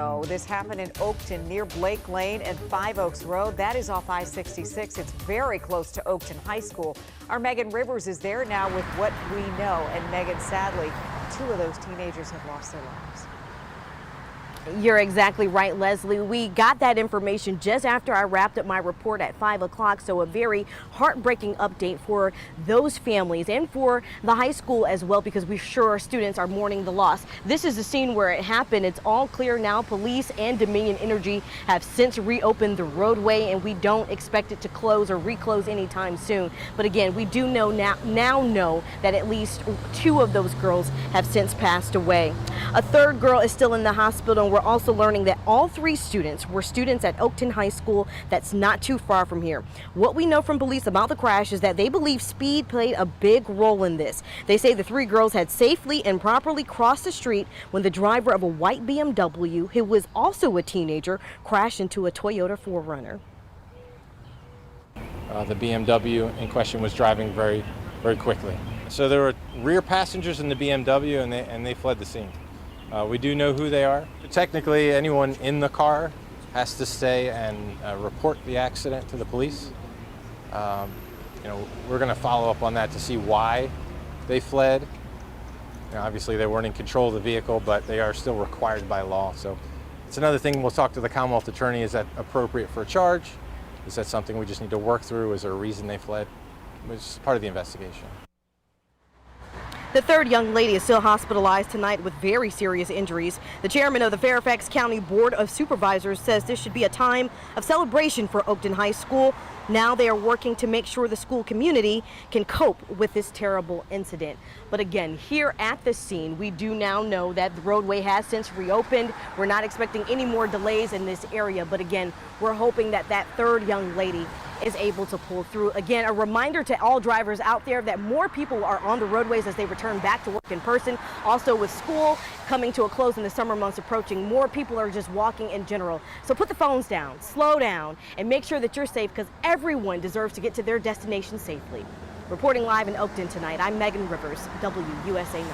Oh, this happened in Oakton near Blake Lane and Five Oaks Road. That is off I-66. It's very close to Oakton High School. Our Megan Rivers is there now with what we know. And Megan, sadly, two of those teenagers have lost their lives. You're exactly right, Leslie. We got that information just after I wrapped up my report at 5 o'clock. So a very heartbreaking update for those families and for the high school as well, because we're sure students are mourning the loss. This is the scene where it happened. It's all clear now. Police and Dominion Energy have since reopened the roadway, and we don't expect it to close or reclose anytime soon. But again, we do know now know that at least two of those girls have since passed away. A third girl is still in the hospital, and we're also learning that all three students were students at Oakton High School that's not too far from here. What we know from police about the crash is that they believe speed played a big role in this. They say the three girls had safely and properly crossed the street when the driver of a white BMW, who was also a teenager, crashed into a Toyota 4Runner. The BMW in question was driving very quickly. So there were rear passengers in the BMW, and they fled the scene. We do know who they are. Technically, anyone in the car has to stay and report the accident to the police. We're going to follow up on that to see why they fled. Obviously, they weren't in control of the vehicle, but they are still required by law. So it's another thing we'll talk to the Commonwealth Attorney. Is that appropriate for a charge? Is that something we just need to work through? Is there a reason they fled? It's part of the investigation. The third young lady is still hospitalized tonight with very serious injuries. The chairman of the Fairfax County Board of Supervisors says this should be a time of celebration for Oakton High School. Now they are working to make sure the school community can cope with this terrible incident. But again, here at the scene, we do now know that the roadway has since reopened. We're not expecting any more delays in this area. But again, we're hoping that that third young lady is able to pull through. Again, a reminder to all drivers out there that more people are on the roadways as they return back to work in person. Also, with school coming to a close in the summer months approaching, more people are just walking in general. So put the phones down, slow down, and make sure that you're safe, because everyone deserves to get to their destination safely. Reporting live in Oakton tonight, I'm Megan Rivers, WUSA 9.